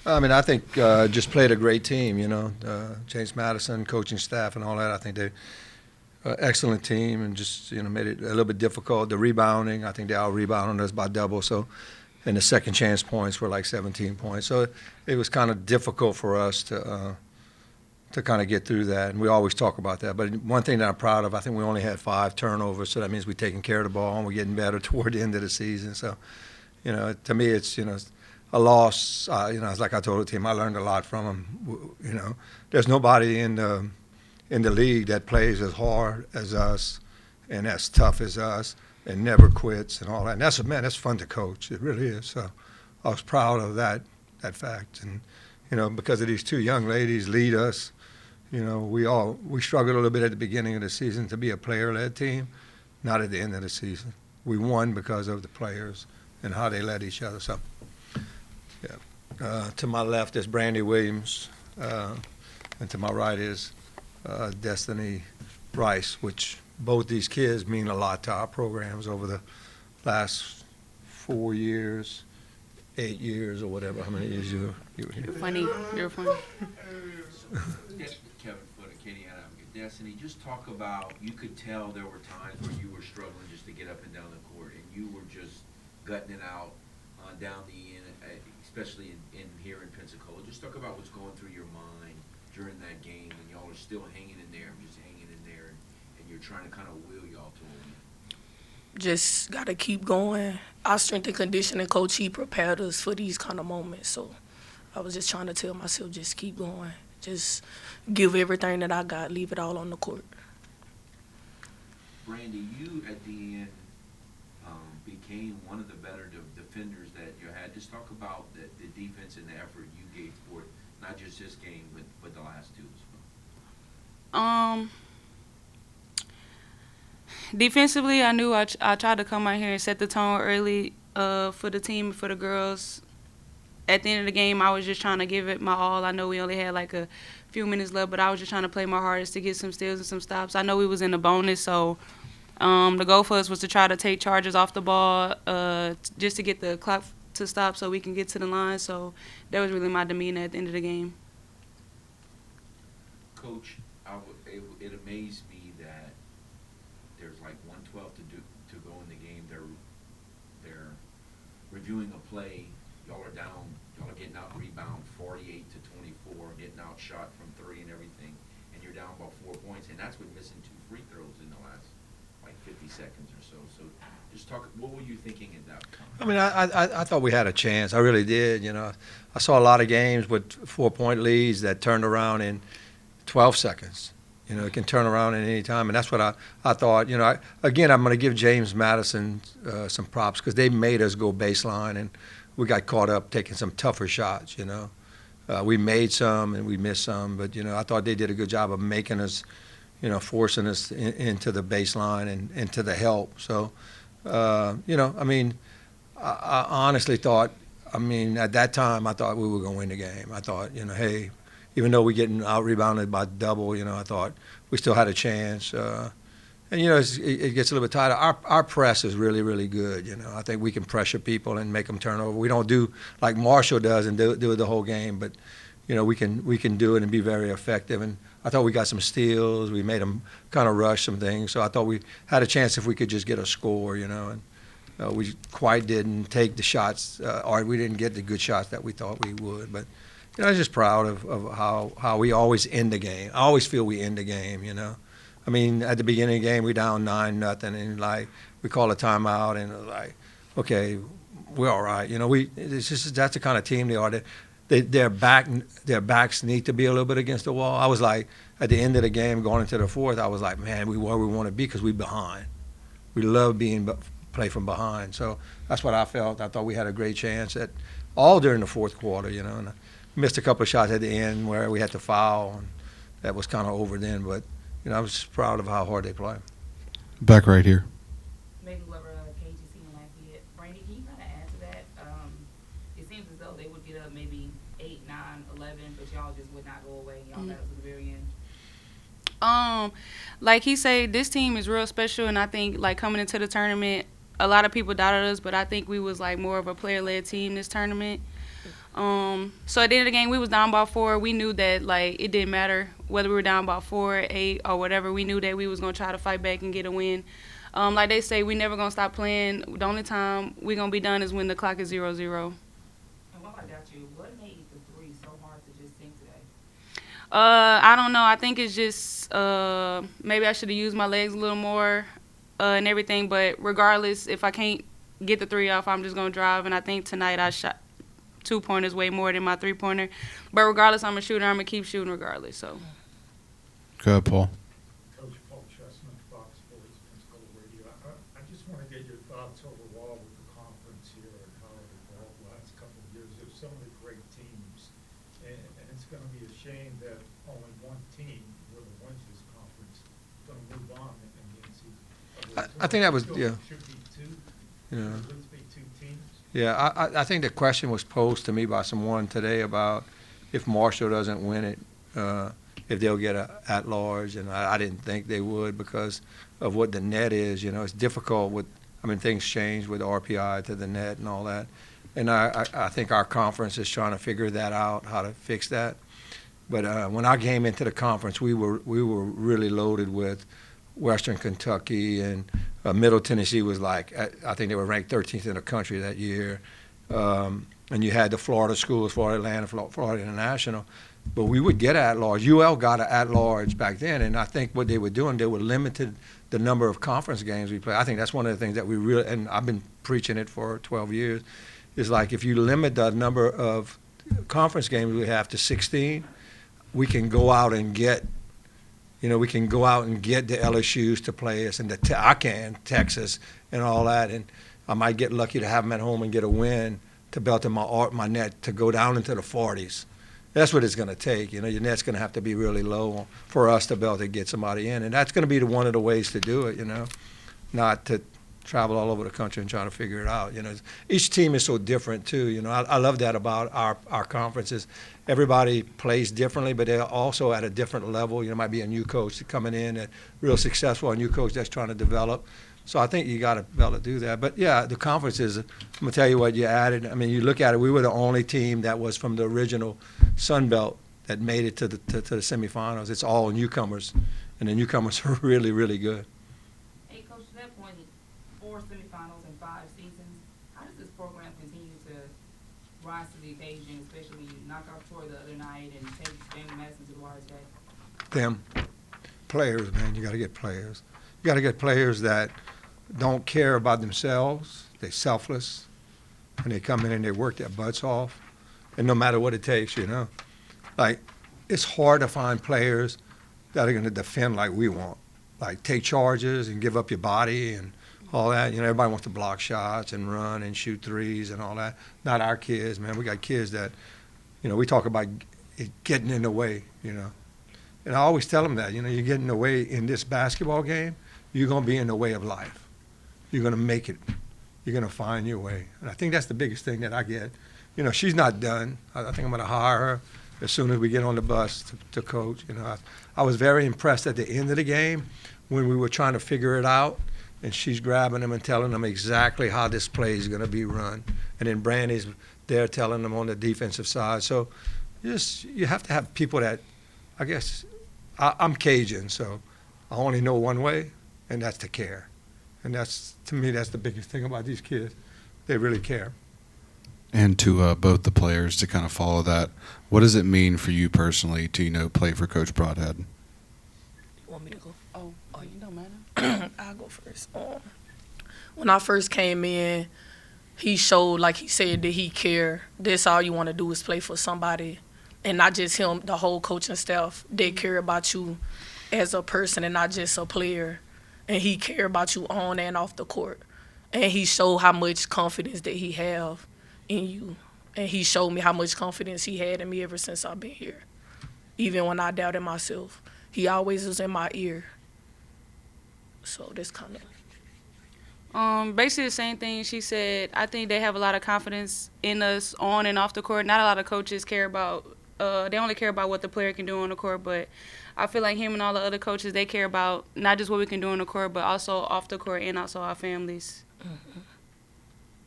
I mean, I think just played a great team. James Madison, coaching staff, and all that. I think they excellent team, and just made it a little bit difficult. The rebounding, I think they out rebounded us by double. So, and the second chance points were like 17 points. So it was kind of difficult for us to kind of get through that. And we always talk about that. But one thing that I'm proud of, I think we only had 5 turnovers. So that means we're taking care of the ball and we're getting better toward the end of the season. So, to me, it's a loss. It's like I told the team, I learned a lot from them. There's nobody in the league that plays as hard as us and as tough as us and never quits and all that. And that's fun to coach. It really is. So I was proud of that fact. And because of these 2 young ladies lead us, we struggled a little bit at the beginning of the season to be a player-led team, not at the end of the season. We won because of the players and how they led each other. So, yeah. To my left is Brandy Williams, and to my right is Destiny Rice, which both these kids mean a lot to our programs over the last 4 years, 8 years, or whatever. How many years you were here? You're funny. You're funny. Kevin Foote, Katie Adams, Destiny, just talk about, you could tell there were times where you were struggling just to get up and down the court, and you were just gutting it out down the end, especially in here in Pensacola. Just talk about what's going through your mind during that game, and y'all are still hanging in there, just hanging in there, and you're trying to kind of will y'all to win. Just got to keep going. Our strength and conditioning coach, he prepared us for these kind of moments. So I was just trying to tell myself, just keep going. Just give everything that I got, leave it all on the court. Brandy, you at the end became one of the better defenders that you had. Just talk about the defense and the effort you gave for it, not just this game, but the last 2 as well. Defensively, I knew I tried to come out here and set the tone early for the team, for the girls. At the end of the game, I was just trying to give it my all. I know we only had like a few minutes left, but I was just trying to play my hardest to get some steals and some stops. I know we was in a bonus, so the goal for us was to try to take charges off the ball just to get the clock to stop so we can get to the line. So that was really my demeanor at the end of the game. Coach, it amazed me that there's like 1:12 to go in the game. They're reviewing a play. Y'all are down. Y'all are getting out rebound 48-24, getting outshot from 3 and everything, and you're down about 4 points, and that's with missing 2 free throws in the last like 50 seconds or so. So just talk. What were you thinking at that time? I mean, I thought we had a chance. I really did. I saw a lot of games with 4-point leads that turned around in 12 seconds. It can turn around at any time, and that's what I thought. Again, I'm going to give James Madison some props because they made us go baseline, and we got caught up taking some tougher shots. We made some and we missed some, but I thought they did a good job of making us, forcing us into the baseline and into the help. So, I mean, I honestly thought, at that time, I thought we were going to win the game. I thought, hey, even though we're getting out-rebounded by double, I thought we still had a chance. And, it gets a little bit tighter. Our press is really, really good. I think we can pressure people and make them turn over. We don't do like Marshall does and do it the whole game, but, we can do it and be very effective. And I thought we got some steals. We made them kind of rush some things. So I thought we had a chance if we could just get a score, and we quite didn't take the shots, or we didn't get the good shots that we thought we would. But, I was just proud of how we always end the game. I always feel we end the game, at the beginning of the game, we down 9-0, and like we call a timeout, and like, okay, we're all right. That's the kind of team they are. Their backs need to be a little bit against the wall. I was like, at the end of the game, going into the fourth, I was like, man, we where we want to be because we behind. We love play from behind. So that's what I felt. I thought we had a great chance all during the fourth quarter, and I missed a couple of shots at the end where we had to foul, and that was kind of over then, but. I was just proud of how hard they play. Back right here. Megan Glover, KGC and Lafayette. Brandy, can you kind of add to that? It seems as though they would get up maybe 8, 9, 11, but y'all just would not go away. Y'all got up to the very end. Like he said, this team is real special, and I think like coming into the tournament, a lot of people doubted us, but I think we was like more of a player-led team this tournament. So at the end of the game, we was down by 4. We knew that like it didn't matter whether we were down by 4, 8, or whatever. We knew that we was gonna try to fight back and get a win. Like they say, we never gonna stop playing. The only time we gonna be done is when the clock is 0-0. And while I got you, what made the three so hard to just sink today? I don't know. I think it's just maybe I should have used my legs a little more and everything. But regardless, if I can't get the 3 off, I'm just gonna drive. And I think tonight I shot 2-pointers way more than my 3-pointer. But regardless, I'm a shooter. I'm gonna keep shooting regardless. So. Go ahead, Paul. Coach Paul Chestnut, Fox Sports, Pensacola Radio. I just want to get your thoughts overall with the conference here and how it evolved the last couple of years. There's so many great teams, and it's going to be a shame that only one team really wins this conference going to move on in the end season. I think that was, yeah. Should be two. Yeah. Should at least be 2 teams. Yeah, I think the question was posed to me by someone today about if Marshall doesn't win it, if they'll get a at-large, and I didn't think they would because of what the net is. You know, it's difficult with, I mean, things change with RPI to the net and all that. And I think our conference is trying to figure that out, how to fix that. But when I came into the conference, we were really loaded with Western Kentucky, and Middle Tennessee was like, I think they were ranked 13th in the country that year. And you had the Florida schools, Florida Atlantic, Florida International. But we would get at-large. UL got an at-large back then, and I think what they were doing, they were limited the number of conference games we play. I think that's one of the things that we really, and I've been preaching it for 12 years, is like if you limit the number of conference games we have to 16, we can go out and get, we can go out and get the LSUs to play us, and Texas and all that, and I might get lucky to have them at home and get a win to belt in my net to go down into the 40s. That's what it's going to take. Your net's going to have to be really low for us to be able to get somebody in. And that's going to be one of the ways to do it, not to travel all over the country and try to figure it out. Each team is so different, too. I love that about our conferences. Everybody plays differently, but they're also at a different level. Might be a new coach coming in, a real successful, a new coach that's trying to develop. So I think you got to be able to do that. But, yeah, the conferences, I'm going to tell you what you added. I mean, you look at it, we were the only team that was from the original Sun Belt that made it to the semifinals. It's all newcomers, and the newcomers are really, really good. Hey, Coach, to that point, 4 semifinals in 5 seasons, how does this program continue to rise to the occasion, especially when you knock off Troy the other night and take Jamie Madison to the wire today? Them. Players, man, you got to get players. You got to get players that don't care about themselves. They're selfless, and they come in and they work their butts off, and no matter what it takes, Like, it's hard to find players that are going to defend like we want, like take charges and give up your body and all that. Everybody wants to block shots and run and shoot threes and all that. Not our kids, man. We got kids that, we talk about it getting in the way, And I always tell them that, you're getting in the way in this basketball game, you're going to be in the way of life. You're going to make it. You're going to find your way. And I think that's the biggest thing that I get. She's not done. I think I'm going to hire her as soon as we get on the bus to coach. I was very impressed at the end of the game when we were trying to figure it out, and she's grabbing them and telling them exactly how this play is going to be run. And then Brandy's there telling them on the defensive side. So you have to have people that, I guess, I'm Cajun, so I only know one way, and that's to care. And to me, that's the biggest thing about these kids. They really care. And to both the players to kind of follow that, what does it mean for you personally to, play for Coach Broadhead? You want me to go? Oh, you don't matter. I'll go first. When I first came in, he showed, like he said, that he care. That's all you want to do is play for somebody. And not just him, the whole coaching staff. They care about you as a person and not just a player. And he care about you on and off the court. And he showed how much confidence that he have in you. And he showed me how much confidence he had in me ever since I've been here. Even when I doubted myself. He always was in my ear. So that's kind of... Basically the same thing she said. I think they have a lot of confidence in us on and off the court. Not a lot of coaches care about, they only care about what the player can do on the court, but I feel like him and all the other coaches, they care about not just what we can do on the court, but also off the court and also our families. Mm-hmm.